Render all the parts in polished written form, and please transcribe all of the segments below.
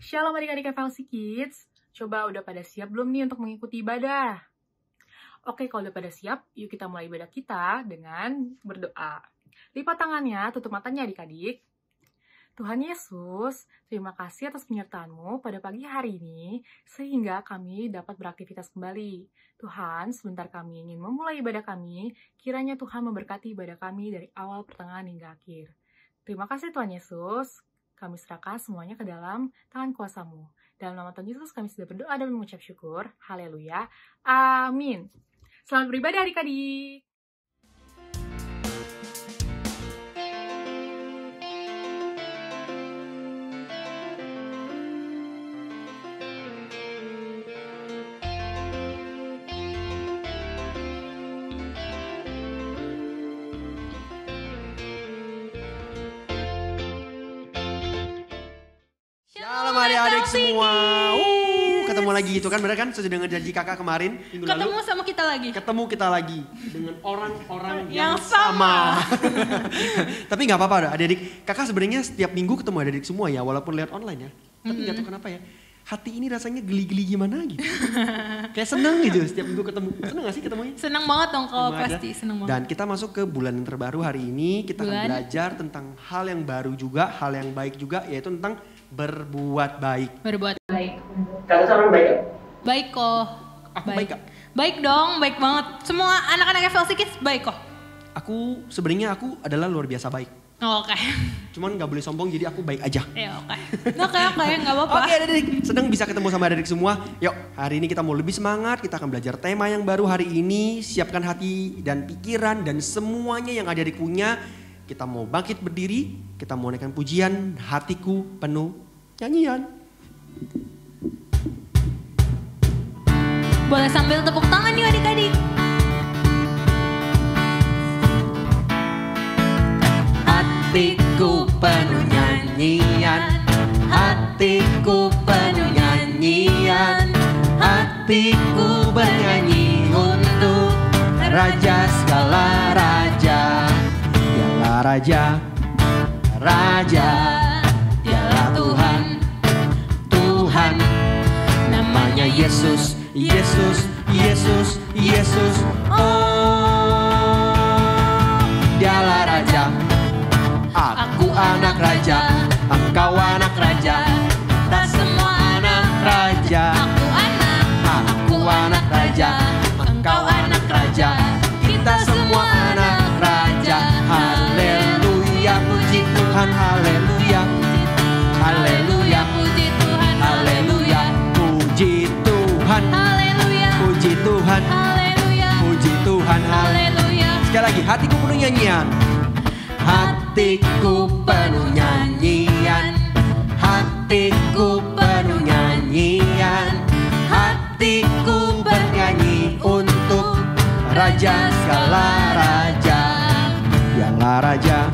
Shalom adik-adik FLC Kids. Coba udah pada siap belum nih untuk mengikuti ibadah? Oke, kalau udah pada siap, yuk kita mulai ibadah kita dengan berdoa. Lipat tangannya, tutup matanya adik-adik. Tuhan Yesus, terima kasih atas penyertaan-Mu pada pagi hari ini, sehingga kami dapat beraktivitas kembali. Tuhan, sebentar kami ingin memulai ibadah kami, kiranya Tuhan memberkati ibadah kami dari awal, pertengahan, hingga akhir. Terima kasih Tuhan Yesus. Kami serahkan semuanya ke dalam tangan kuasa-Mu. Dalam nama Tuhan Yesus kami sudah berdoa dan mengucap syukur. Haleluya. Amin. Selamat beribadah adik-adik. Shalom adik-adik semua. Ketemu lagi gitu kan, bener kan? Sesuai dengan janji kakak kemarin minggu lalu. Ketemu sama kita lagi. Ketemu kita lagi dengan orang-orang yang sama. Tapi nggak apa-apa adik-adik. Kakak sebenarnya setiap minggu ketemu adik-adik semua ya, walaupun lewat online ya. Tapi nggak tahu kenapa ya. Hati ini rasanya geli-geli gimana gitu. Kayak seneng gitu setiap minggu ketemu. Seneng gak sih ketemunya? Seneng banget dong kalau pasti seneng banget. Dan kita masuk ke bulan yang terbaru hari ini. Kita akan belajar tentang hal yang baru juga, hal yang baik juga, yaitu tentang berbuat baik. Berbuat baik. Kakak orang baik gak? Baik kok. Aku baik gak? Baik dong, baik banget. Semua anak-anak FLC Kids baik kok. Aku sebenarnya adalah luar biasa baik. Oke. Cuman gak boleh sombong, jadi aku baik aja. Ya oke. Oke, gak apa-apa. Oke adik-adik, senang bisa ketemu sama adik-adik semua. Yuk, hari ini kita mau lebih semangat, kita akan belajar tema yang baru hari ini. Siapkan hati dan pikiran dan semuanya yang adik-adik punya. Kita mau bangkit berdiri, kita mau naikkan pujian, hatiku penuh nyanyian. Boleh sambil tepuk tangan yuk adik-adik. Hatiku penuh nyanyian, hatiku penuh nyanyian, hatiku bernyanyi untuk Raja segala raja. Dialah Raja, Raja, dialah Tuhan, Tuhan. Namanya Yesus, Yesus, Yesus, Yesus. Oh, dialah Raja. Aku anak raja, engkau anak raja, kita semua anak raja. Aku anak raja, engkau anak raja, kita semua anak raja. Haleluya, puji Tuhan, haleluya, haleluya, puji Tuhan, haleluya, puji Tuhan, haleluya, puji Tuhan, haleluya, puji Tuhan, haleluya. Sekali lagi, hatiku penuh nyanyian. Hatiku penuh nyanyian, hatiku penuh nyanyian, hatiku bernyanyi untuk Raja segala raja. Dialah Raja,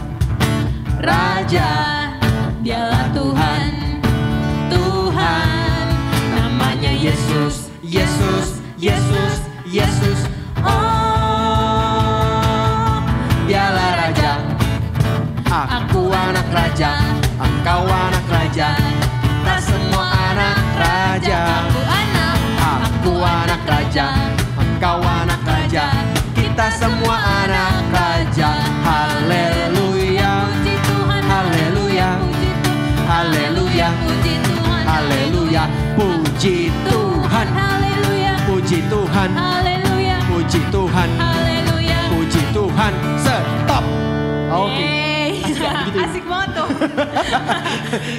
Raja, dialah Tuhan, Tuhan. Namanya Yesus, Yesus, Yesus, Yesus. Oh, dialah Raja. Aku anak raja, engkau anak raja, kita semua anak raja. Aku anak raja, engkau anak raja, kita semua anak raja. Haleluya, haleluya, haleluya, haleluya, puji Tuhan, puji Tuhan, puji Tuhan, puji Tuhan. Stop. Oke. Gitu. Asik banget tuh.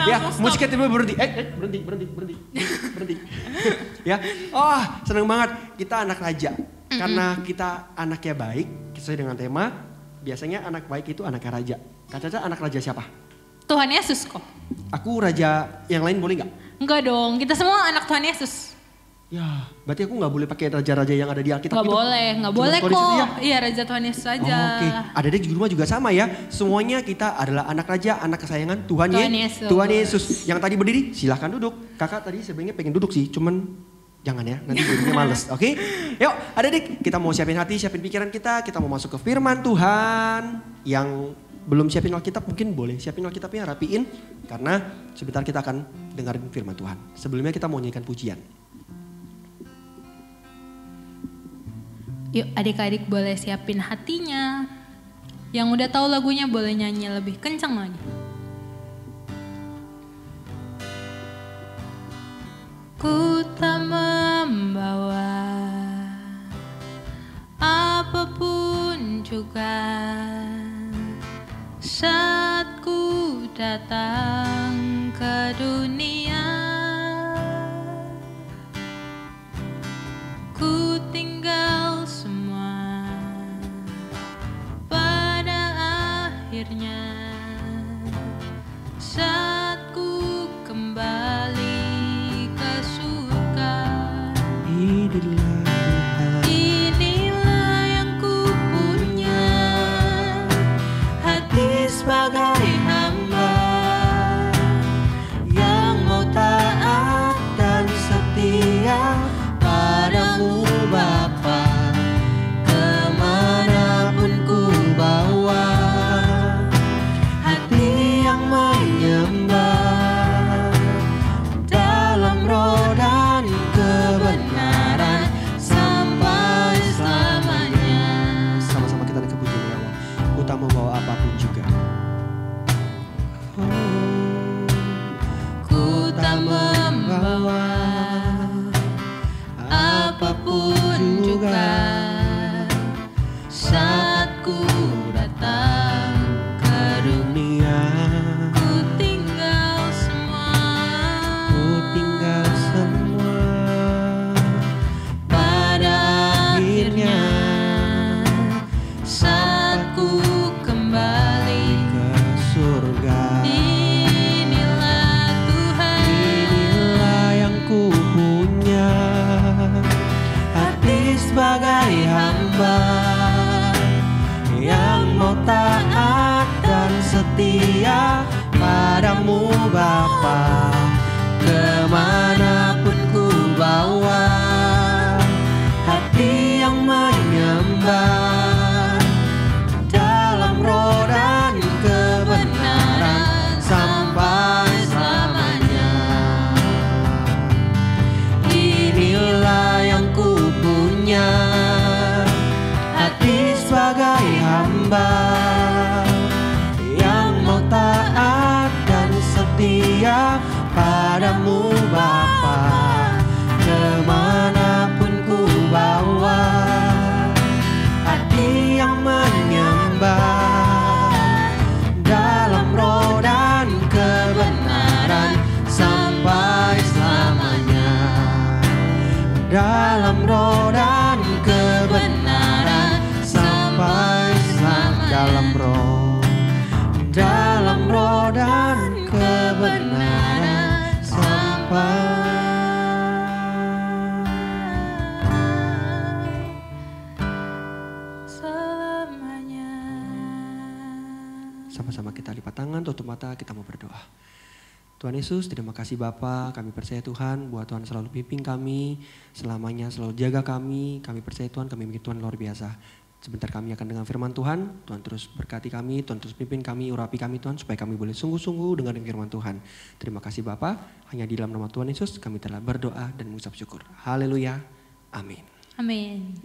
Ya, musiknya tiba-tiba berhenti. Berhenti. Ya, senang banget kita anak raja. Karena kita anaknya baik, sesuai dengan tema. Biasanya anak baik itu anaknya raja. Kak Caca anak raja siapa? Tuhan Yesus kok. Aku raja yang lain boleh nggak? Enggak dong, kita semua anak Tuhan Yesus. Ya, berarti aku nggak boleh pakai raja-raja yang ada di Alkitab gitu? Nggak boleh kok. Ya? Iya, Raja Tuhan Yesus aja. Oke, adik-adik di rumah juga sama ya. Semuanya kita adalah anak raja, anak kesayangan Tuhan Yesus. Tuhan Yesus. Yang tadi berdiri, silahkan duduk. Kakak tadi sebenarnya pengen duduk sih, cuman jangan ya, nanti jadinya males. Oke? Yuk, adik-adik, kita mau siapin hati, siapin pikiran kita mau masuk ke firman Tuhan. Yang belum siapin Alkitab mungkin boleh siapin Alkitabnya, rapiin. Karena sebentar kita akan dengerin firman Tuhan. Sebelumnya kita mau nyanyikan pujian. Yuk adik-adik boleh siapin hatinya. Yang udah tahu lagunya boleh nyanyi lebih kencang lagi. Ku tak membawa apapun juga saat ku datang ke dunia. Ku tinggal semua pada akhirnya saat ku kembali ke surga. Inilah yang ku punya, hati sebagai hamba yang mau taat dan setia padamu Bapa. Kemanapun ku bawa, hati yang menyembah dalam roh dan kebenaran sampai selamanya. Sama-sama kita ada kepujian ya Allah. Ku tak membawa apapun juga. Ku tak membawa apapun juga saat ku datang ke dunia. Ku tinggal semua, pada akhirnya saat ku kembali ke surga. Inilah Tuhan, Inilah yang ku punya, hati sebagai hamba yang mau taat dan setia padamu Bapa. Kemanapun ku bawa, hati yang menyembah dalam roh dan kebenaran sampai selamanya. Inilah yang ku punya, hati sebagai hamba yang mau taat dan setia padamu Bapa. Kemanapun ku bawa, hati yang menyembah dalam roh dan kebenaran sampai selamanya. Dalam roh dan kebenaran sampai selamanya. Dalam roh dan kebenaran sampai selamanya. Sama-sama kita lipat tangan, tutup mata, kita mau berdoa. Tuhan Yesus, terima kasih Bapa, kami percaya Tuhan, buat Tuhan selalu pimpin kami, selamanya selalu jaga kami percaya Tuhan, kami mikir Tuhan luar biasa. Sebentar kami akan dengar firman Tuhan, Tuhan terus berkati kami, Tuhan terus pimpin kami, urapi kami Tuhan, supaya kami boleh sungguh-sungguh dengerin firman Tuhan. Terima kasih Bapa, hanya di dalam nama Tuhan Yesus kami telah berdoa dan mengucap syukur. Haleluya, amin. Amin.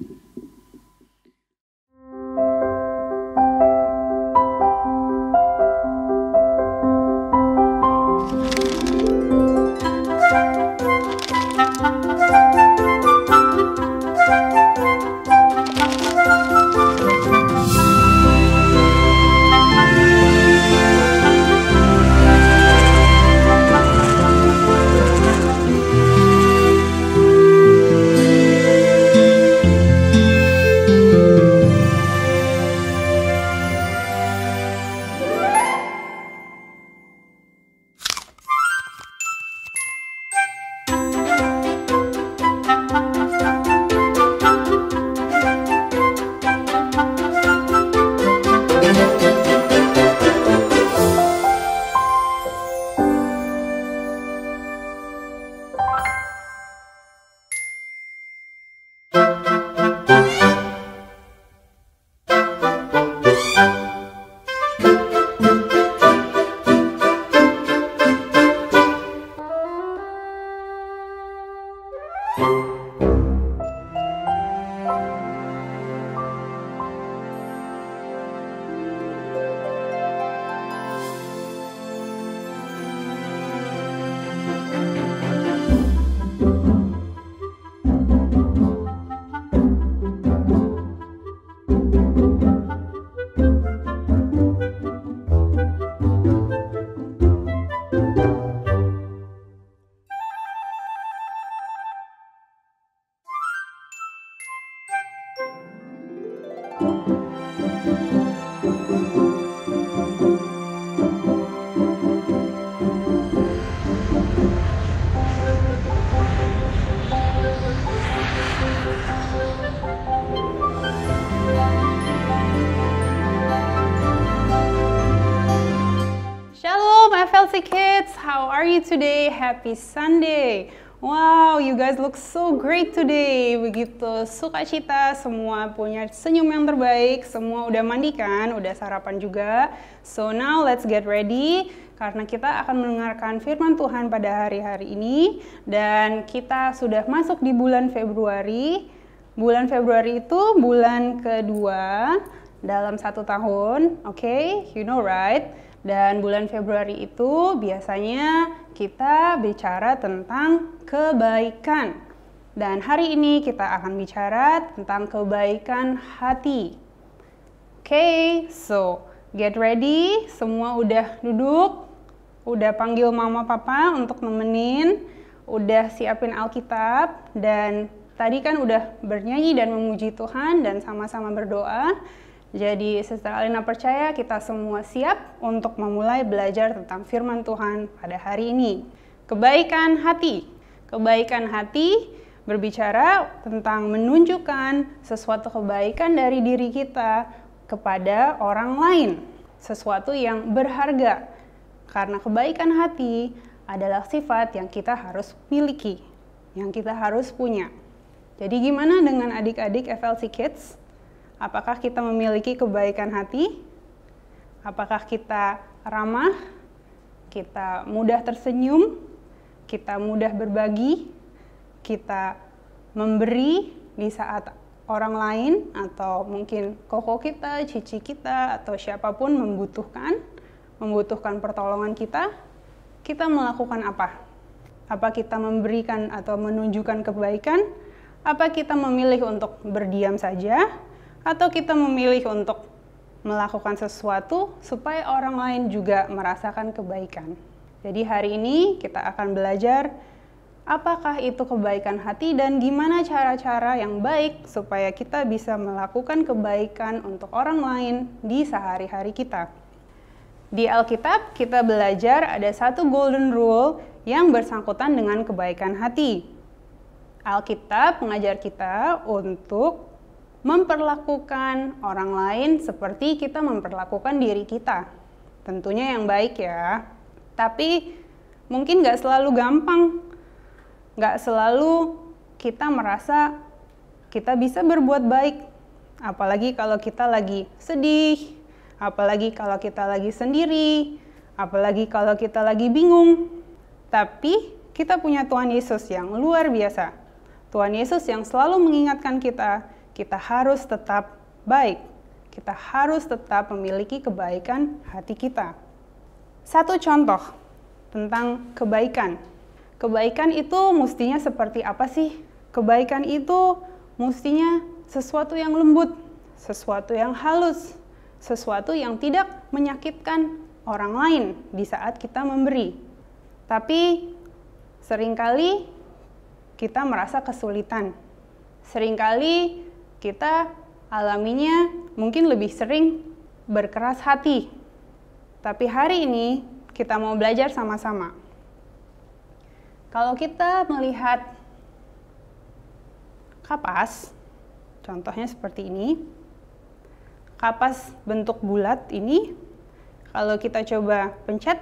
everybody today. Happy Sunday. Wow, you guys look so great today. Begitu sukacita, semua punya senyum yang terbaik, semua udah mandi kan, udah sarapan juga. So now let's get ready, karena kita akan mendengarkan firman Tuhan pada hari-hari ini. Dan kita sudah masuk di bulan Februari. Bulan Februari itu bulan kedua dalam 1 tahun, okay? You know right? Dan bulan Februari itu biasanya kita bicara tentang kebaikan. Dan hari ini kita akan bicara tentang kebaikan hati. Okay, so get ready. Semua udah duduk, udah panggil mama papa untuk nemenin, udah siapin Alkitab, dan tadi kan udah bernyanyi dan memuji Tuhan dan sama-sama berdoa. Jadi Sister Alina percaya kita semua siap untuk memulai belajar tentang firman Tuhan pada hari ini. Kebaikan hati. Kebaikan hati berbicara tentang menunjukkan sesuatu kebaikan dari diri kita kepada orang lain. Sesuatu yang berharga. Karena kebaikan hati adalah sifat yang kita harus miliki, yang kita harus punya. Jadi gimana dengan adik-adik FLC Kids? Apakah kita memiliki kebaikan hati? Apakah kita ramah? Kita mudah tersenyum? Kita mudah berbagi? Kita memberi di saat orang lain? Atau mungkin koko kita, cici kita, atau siapapun membutuhkan pertolongan kita? Kita melakukan apa? Apa kita memberikan atau menunjukkan kebaikan? Apa kita memilih untuk berdiam saja? Atau kita memilih untuk melakukan sesuatu supaya orang lain juga merasakan kebaikan. Jadi hari ini kita akan belajar apakah itu kebaikan hati dan gimana cara-cara yang baik supaya kita bisa melakukan kebaikan untuk orang lain di sehari-hari kita. Di Alkitab kita belajar ada satu golden rule yang bersangkutan dengan kebaikan hati. Alkitab mengajar kita untuk memperlakukan orang lain seperti kita memperlakukan diri kita. Tentunya yang baik ya. Tapi mungkin gak selalu gampang. Gak selalu kita merasa kita bisa berbuat baik. Apalagi kalau kita lagi sedih. Apalagi kalau kita lagi sendiri. Apalagi kalau kita lagi bingung. Tapi kita punya Tuhan Yesus yang luar biasa. Tuhan Yesus yang selalu mengingatkan kita harus tetap baik. Kita harus tetap memiliki kebaikan hati kita. Satu contoh tentang kebaikan. Kebaikan itu mestinya seperti apa sih? Kebaikan itu mestinya sesuatu yang lembut, sesuatu yang halus, sesuatu yang tidak menyakitkan orang lain di saat kita memberi. Tapi seringkali kita merasa kesulitan. Seringkali kita alaminya mungkin lebih sering berkeras hati. Tapi hari ini kita mau belajar sama-sama. Kalau kita melihat kapas, contohnya seperti ini. Kapas bentuk bulat ini, kalau kita coba pencet,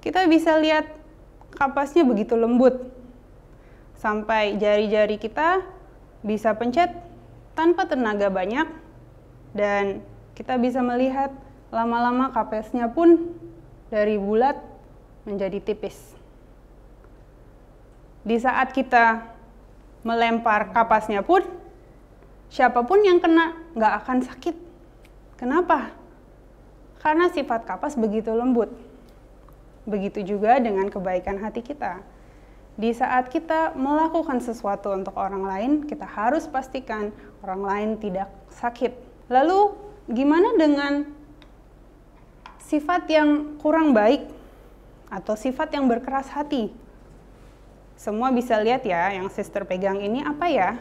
kita bisa lihat kapasnya begitu lembut. Sampai jari-jari kita bisa pencet tanpa tenaga banyak, dan kita bisa melihat lama-lama kapasnya pun dari bulat menjadi tipis. Di saat kita melempar kapasnya pun, siapapun yang kena nggak akan sakit. Kenapa? Karena sifat kapas begitu lembut. Begitu juga dengan kebaikan hati kita. Di saat kita melakukan sesuatu untuk orang lain, kita harus pastikan orang lain tidak sakit. Lalu, gimana dengan sifat yang kurang baik atau sifat yang berkeras hati? Semua bisa lihat ya, yang sister pegang ini apa ya?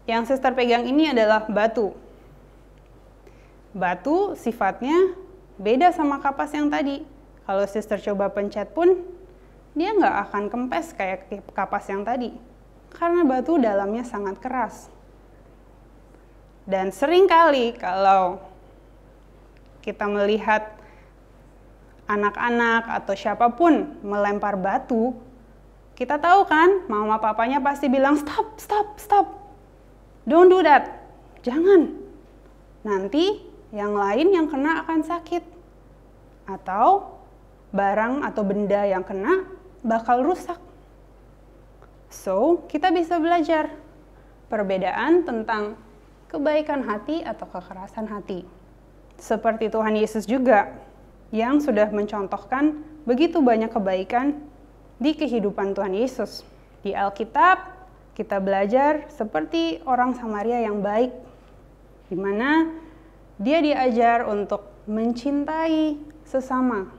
Yang sister pegang ini adalah batu. Batu sifatnya beda sama kapas yang tadi. Kalau sister coba pencet pun, dia nggak akan kempes kayak kapas yang tadi. Karena batu dalamnya sangat keras. Dan seringkali kalau kita melihat anak-anak atau siapapun melempar batu, kita tahu kan, mama papanya pasti bilang, stop, stop, stop. Don't do that. Jangan. Nanti yang lain yang kena akan sakit. Atau barang atau benda yang kena bakal rusak. So, kita bisa belajar perbedaan tentang kebaikan hati atau kekerasan hati. Seperti Tuhan Yesus juga, yang sudah mencontohkan begitu banyak kebaikan di kehidupan Tuhan Yesus. Di Alkitab, kita belajar seperti orang Samaria yang baik, di mana dia diajar untuk mencintai sesama.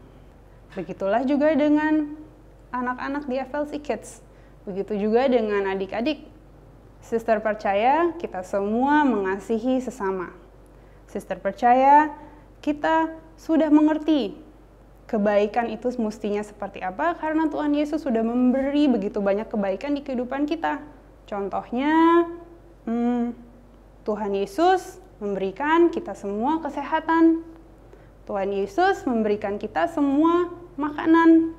Begitulah juga dengan anak-anak di FLC Kids. Begitu juga dengan adik-adik. Sister percaya kita semua mengasihi sesama. Sister percaya kita sudah mengerti kebaikan itu mestinya seperti apa karena Tuhan Yesus sudah memberi begitu banyak kebaikan di kehidupan kita. Contohnya, Tuhan Yesus memberikan kita semua kesehatan. Tuhan Yesus memberikan kita semua makanan.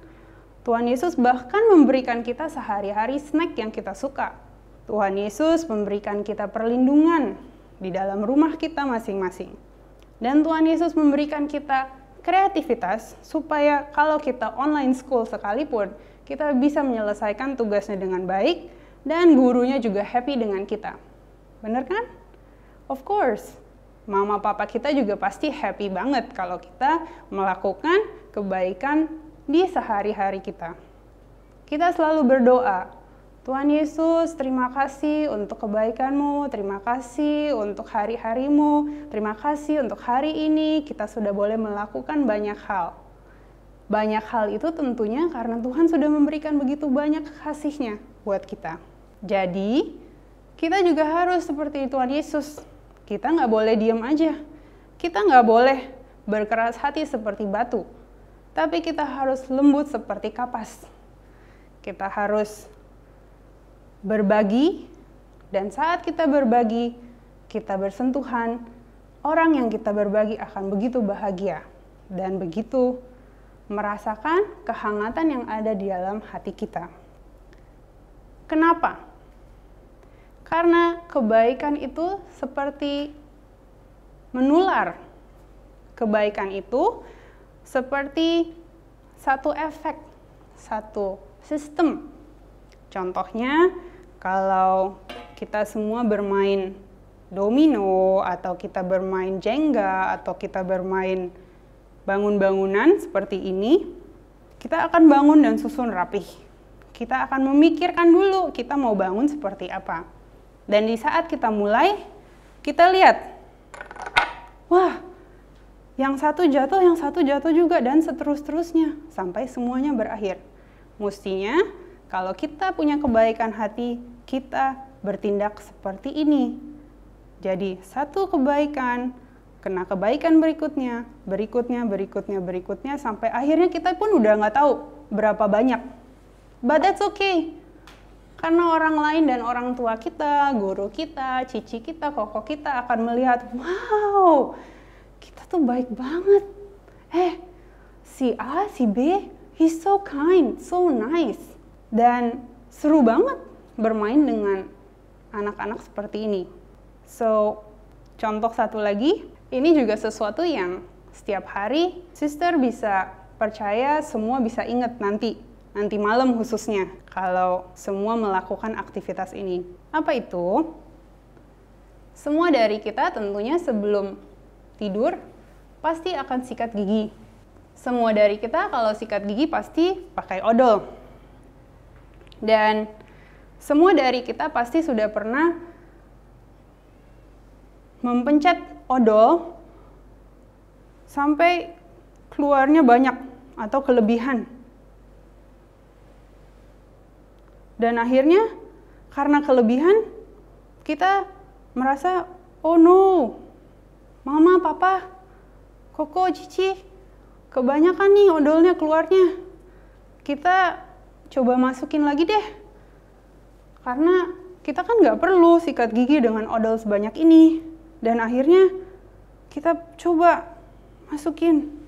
Tuhan Yesus bahkan memberikan kita sehari-hari snack yang kita suka. Tuhan Yesus memberikan kita perlindungan di dalam rumah kita masing-masing. Dan Tuhan Yesus memberikan kita kreativitas supaya kalau kita online school sekalipun, kita bisa menyelesaikan tugasnya dengan baik dan gurunya juga happy dengan kita. Bener kan? Of course. Mama papa kita juga pasti happy banget kalau kita melakukan kebaikan di sehari-hari kita. Kita selalu berdoa, Tuhan Yesus, terima kasih untuk kebaikan-Mu, terima kasih untuk hari-hari-Mu, terima kasih untuk hari ini kita sudah boleh melakukan banyak hal. Banyak hal itu tentunya karena Tuhan sudah memberikan begitu banyak kasih-Nya buat kita. Jadi, kita juga harus seperti Tuhan Yesus. Kita nggak boleh diam aja. Kita nggak boleh berkeras hati seperti batu. Tapi kita harus lembut seperti kapas. Kita harus berbagi, dan saat kita berbagi, kita bersentuhan, orang yang kita berbagi akan begitu bahagia dan begitu merasakan kehangatan yang ada di dalam hati kita. Kenapa? Karena kebaikan itu seperti menular. Kebaikan itu seperti satu efek, satu sistem. Contohnya, kalau kita semua bermain domino, atau kita bermain Jenga, atau kita bermain bangun-bangunan seperti ini, kita akan bangun dan susun rapih. Kita akan memikirkan dulu kita mau bangun seperti apa. Dan di saat kita mulai, kita lihat, wah, yang satu jatuh juga, dan seterus-terusnya, sampai semuanya berakhir. Mestinya, kalau kita punya kebaikan hati, kita bertindak seperti ini. Jadi, satu kebaikan, kena kebaikan berikutnya, sampai akhirnya kita pun udah nggak tahu berapa banyak. But that's okay. Karena orang lain dan orang tua kita, guru kita, cici kita, koko kita akan melihat, wow, kita tuh baik banget. Si A, si B, he's so kind, so nice. Dan seru banget bermain dengan anak-anak seperti ini. So, contoh satu lagi, ini juga sesuatu yang setiap hari sister bisa percaya semua bisa ingat nanti malam khususnya, kalau semua melakukan aktivitas ini. Apa itu? Semua dari kita tentunya sebelum tidur pasti akan sikat gigi. Semua dari kita kalau sikat gigi pasti pakai odol. Dan semua dari kita pasti sudah pernah mempencet odol sampai keluarnya banyak atau kelebihan. Dan akhirnya karena kelebihan kita merasa, oh no, mama, papa, koko, cici, kebanyakan nih odolnya keluarnya. Kita coba masukin lagi deh. Karena kita kan nggak perlu sikat gigi dengan odol sebanyak ini. Dan akhirnya kita coba masukin.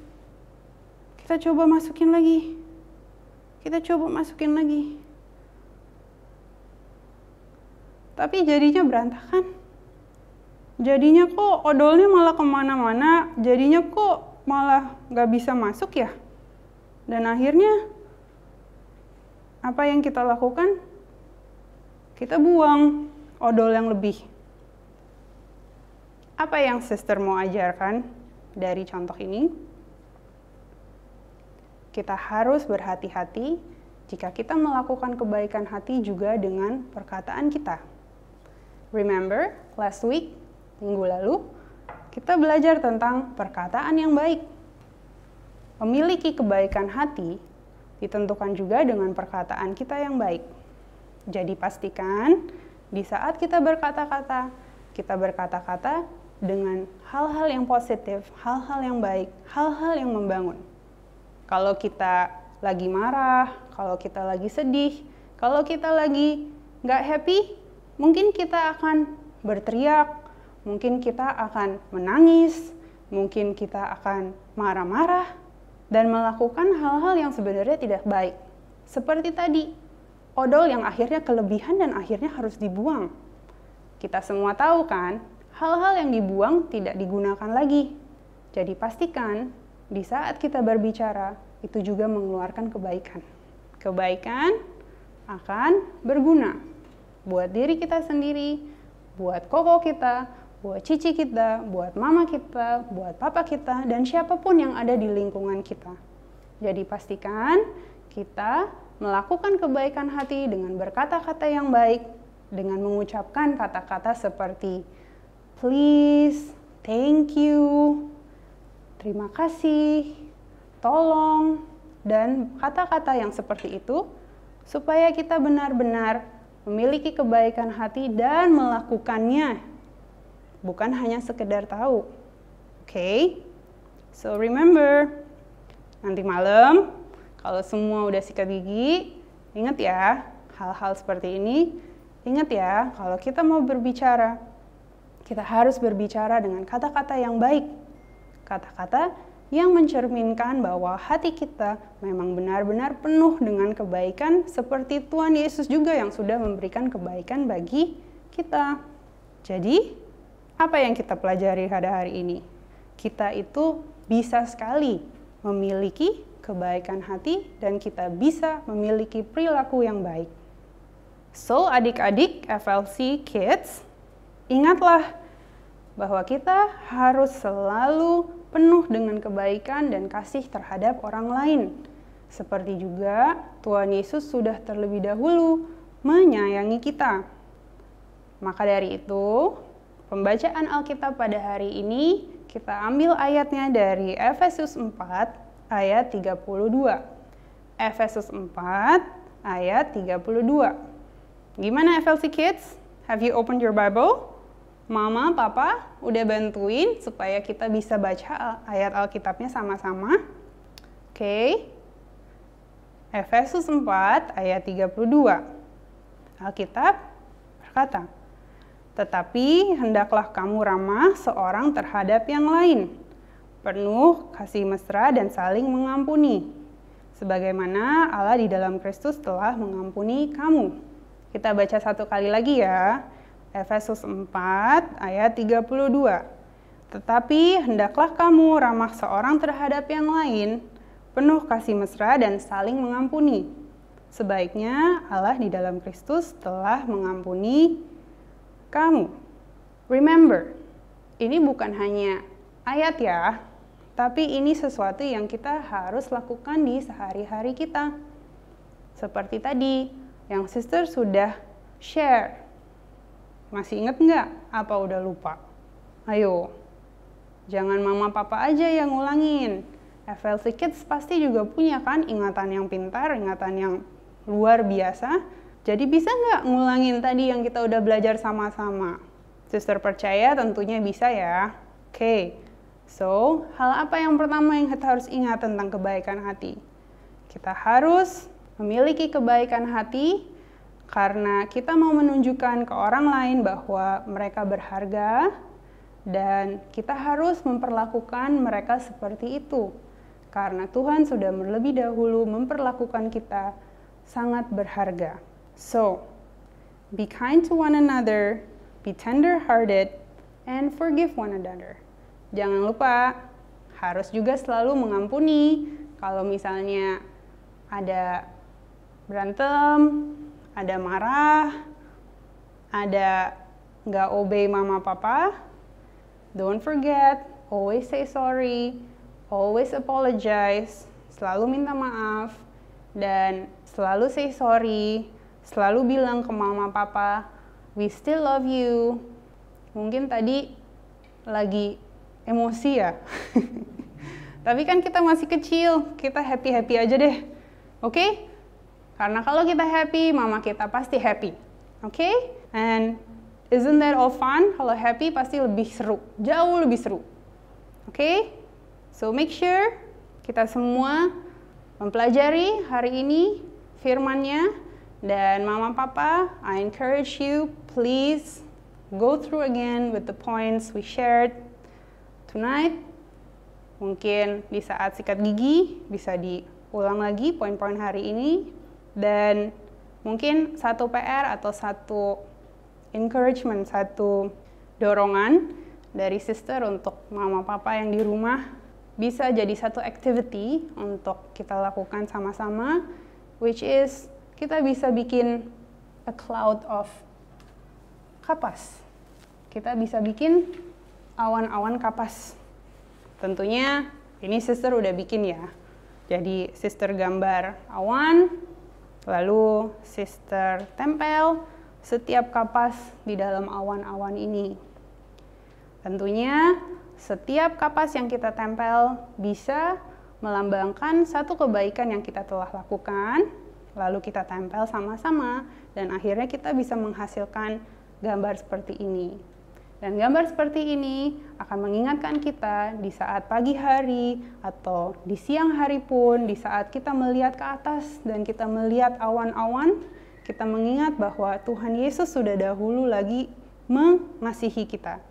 Kita coba masukin lagi. Kita coba masukin lagi. Tapi jadinya berantakan. Jadinya kok odolnya malah kemana-mana. Jadinya kok malah nggak bisa masuk ya. Dan akhirnya apa yang kita lakukan? Kita buang odol yang lebih. Apa yang sister mau ajarkan dari contoh ini? Kita harus berhati-hati jika kita melakukan kebaikan hati juga dengan perkataan kita. Remember, last week, minggu lalu, kita belajar tentang perkataan yang baik. Memiliki kebaikan hati ditentukan juga dengan perkataan kita yang baik. Jadi pastikan di saat kita berkata-kata dengan hal-hal yang positif, hal-hal yang baik, hal-hal yang membangun. Kalau kita lagi marah, kalau kita lagi sedih, kalau kita lagi nggak happy, mungkin kita akan berteriak, mungkin kita akan menangis, mungkin kita akan marah-marah, dan melakukan hal-hal yang sebenarnya tidak baik. Seperti tadi, odol yang akhirnya kelebihan dan akhirnya harus dibuang. Kita semua tahu kan, hal-hal yang dibuang tidak digunakan lagi. Jadi pastikan di saat kita berbicara, itu juga mengeluarkan kebaikan. Kebaikan akan berguna buat diri kita sendiri, buat koko kita, buat cici kita, buat mama kita, buat papa kita, dan siapapun yang ada di lingkungan kita. Jadi pastikan kita melakukan kebaikan hati dengan berkata-kata yang baik, dengan mengucapkan kata-kata seperti please, thank you, terima kasih, tolong, dan kata-kata yang seperti itu, supaya kita benar-benar memiliki kebaikan hati dan melakukannya, bukan hanya sekedar tahu. Okay? So remember, nanti malam, kalau semua udah sikat gigi, ingat ya, hal-hal seperti ini, ingat ya, kalau kita mau berbicara, kita harus berbicara dengan kata-kata yang baik. Kata-kata yang mencerminkan bahwa hati kita memang benar-benar penuh dengan kebaikan seperti Tuhan Yesus juga yang sudah memberikan kebaikan bagi kita. Jadi, apa yang kita pelajari pada hari ini? Kita itu bisa sekali memiliki kebaikan hati dan kita bisa memiliki perilaku yang baik. So, adik-adik FLC Kids, ingatlah bahwa kita harus selalu penuh dengan kebaikan dan kasih terhadap orang lain. Seperti juga Tuhan Yesus sudah terlebih dahulu menyayangi kita. Maka dari itu, pembacaan Alkitab pada hari ini kita ambil ayatnya dari Efesus 4 ayat 32. Efesus 4 ayat 32. Gimana FLC Kids? Have you opened your Bible? Mama, Papa, udah bantuin supaya kita bisa baca ayat Alkitabnya sama-sama. Oke. Efesus 4 ayat 32. Alkitab berkata, "Tetapi hendaklah kamu ramah seorang terhadap yang lain, penuh kasih mesra dan saling mengampuni, sebagaimana Allah di dalam Kristus telah mengampuni kamu." Kita baca satu kali lagi ya. Efesus 4 ayat 32. "Tetapi hendaklah kamu ramah seorang terhadap yang lain, penuh kasih mesra dan saling mengampuni. Sebaiknya Allah di dalam Kristus telah mengampuni kamu." Remember, ini bukan hanya ayat ya, tapi ini sesuatu yang kita harus lakukan di sehari-hari kita. Seperti tadi, yang sister sudah share. Masih ingat nggak? Apa udah lupa? Ayo, jangan mama papa aja yang ngulangin. FLC Kids pasti juga punya kan ingatan yang pintar, ingatan yang luar biasa. Jadi bisa nggak ngulangin tadi yang kita udah belajar sama-sama? Sister percaya tentunya bisa ya. Oke, so hal apa yang pertama yang kita harus ingat tentang kebaikan hati? Kita harus memiliki kebaikan hati karena kita mau menunjukkan ke orang lain bahwa mereka berharga dan kita harus memperlakukan mereka seperti itu. karena Tuhan sudah lebih dahulu memperlakukan kita sangat berharga. So, be kind to one another, be tender-hearted, and forgive one another. Jangan lupa, harus juga selalu mengampuni. Kalau misalnya ada berantem, ada marah, ada nggak obey mama papa, don't forget, always say sorry, always apologize, selalu minta maaf, dan selalu say sorry, selalu bilang ke mama papa, we still love you. Mungkin tadi lagi emosi ya. Tapi kan kita masih kecil, kita happy-happy aja deh. Oke? Karena kalau kita happy, mama kita pasti happy. Oke? And isn't that all fun? Kalau happy pasti lebih seru, jauh lebih seru. Oke? So make sure kita semua mempelajari hari ini firman-Nya, dan mama papa, I encourage you, please go through again with the points we shared tonight. Mungkin di saat sikat gigi bisa diulang lagi poin-poin hari ini, dan mungkin satu PR atau satu encouragement, satu dorongan dari sister untuk mama papa yang di rumah, bisa jadi satu activity untuk kita lakukan sama-sama, which is kita bisa bikin a cloud of kapas. Kita bisa bikin awan-awan kapas. Tentunya ini sister udah bikin ya. Jadi sister gambar awan, lalu sister tempel setiap kapas di dalam awan-awan ini. Tentunya setiap kapas yang kita tempel bisa melambangkan satu kebaikan yang kita telah lakukan, lalu kita tempel sama-sama, dan akhirnya kita bisa menghasilkan gambar seperti ini. Dan gambar seperti ini akan mengingatkan kita di saat pagi hari atau di siang hari pun, di saat kita melihat ke atas dan kita melihat awan-awan, kita mengingat bahwa Tuhan Yesus sudah dahulu lagi mengasihi kita.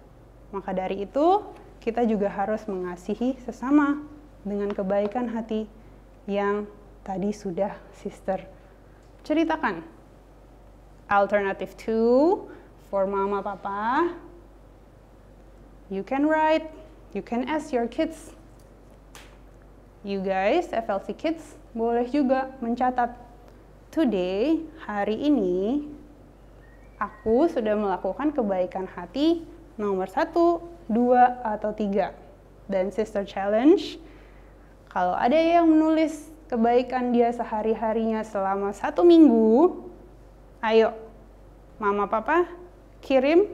Maka dari itu, kita juga harus mengasihi sesama dengan kebaikan hati yang tadi sudah sister ceritakan. Alternative 2 for mama papa, you can write, you can ask your kids. You guys, FLC kids, boleh juga mencatat. Today, hari ini, aku sudah melakukan kebaikan hati nomor 1, 2, atau 3. Dan sister challenge, kalau ada yang menulis kebaikan dia sehari-harinya selama 1 minggu, ayo, mama papa kirim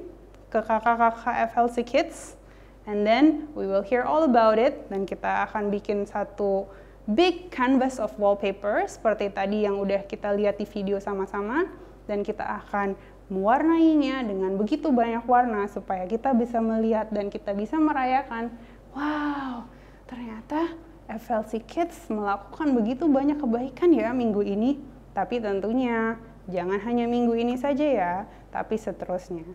ke kakak-kakak FLC Kids, and then we will hear all about it, dan kita akan bikin satu big canvas of wallpaper, seperti tadi yang udah kita lihat di video sama-sama, dan kita akan mewarnainya dengan begitu banyak warna supaya kita bisa melihat dan kita bisa merayakan, wow, ternyata FLC Kids melakukan begitu banyak kebaikan ya minggu ini. Tapi tentunya jangan hanya minggu ini saja ya, tapi seterusnya.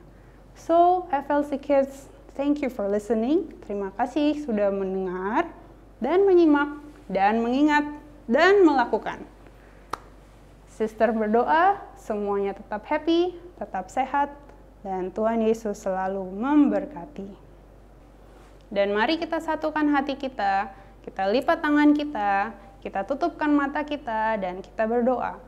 So, FLC Kids, thank you for listening. Terima kasih sudah mendengar dan menyimak dan mengingat dan melakukan. Sister berdoa, semuanya tetap happy, tetap sehat, dan Tuhan Yesus selalu memberkati. Dan mari kita satukan hati kita lipat tangan kita tutupkan mata kita, dan kita berdoa.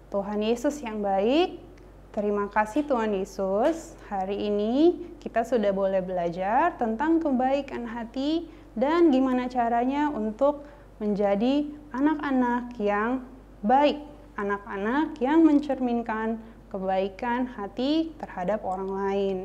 Tuhan Yesus yang baik, terima kasih Tuhan Yesus, hari ini kita sudah boleh belajar tentang kebaikan hati dan gimana caranya untuk menjadi anak-anak yang baik, anak-anak yang mencerminkan kebaikan hati terhadap orang lain.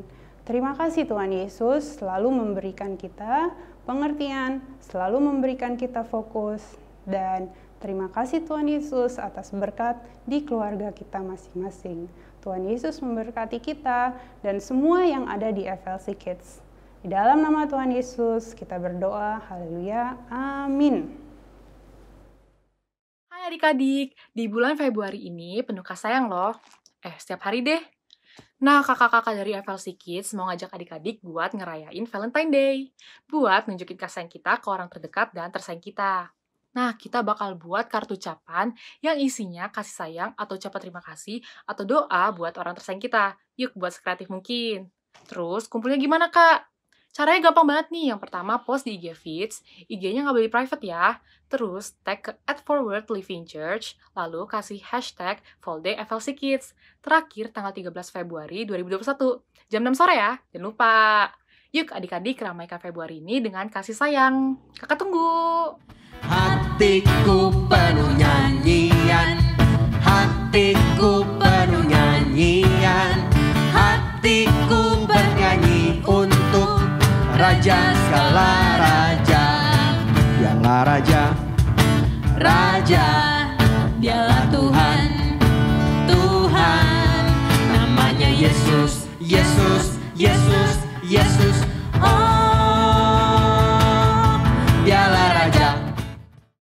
Terima kasih Tuhan Yesus selalu memberikan kita pengertian, selalu memberikan kita fokus, dan terima kasih Tuhan Yesus atas berkat di keluarga kita masing-masing. Tuhan Yesus memberkati kita dan semua yang ada di FLC Kids. Di dalam nama Tuhan Yesus kita berdoa, haleluya, amin. Hai adik-adik, di bulan Februari ini penuh kasih sayang loh. Setiap hari deh. Nah, kakak-kakak dari FLC Kids mau ngajak adik-adik buat ngerayain Valentine Day. Buat nunjukin kasih sayang kita ke orang terdekat dan tersayang kita. Nah, kita bakal buat kartu ucapan yang isinya kasih sayang atau ucapan terima kasih atau doa buat orang tersayang kita. Yuk, buat sekreatif mungkin. Terus, kumpulnya gimana, Kak? Caranya gampang banget nih. Yang pertama, post di IG feeds. IG-nya nggak boleh private ya. Terus, tag ke @forwardlivingchurch. Lalu, kasih hashtag #FLCKids. Terakhir, tanggal 13 Februari 2021. Jam 6 sore ya. Jangan lupa. Yuk, adik-adik ramaikan Februari ini dengan kasih sayang. Kakak tunggu. Hatiku penuh nyanyian, hatiku penuh nyanyian, hatiku bernyanyi untuk Raja segala raja. Dialah Raja, Raja.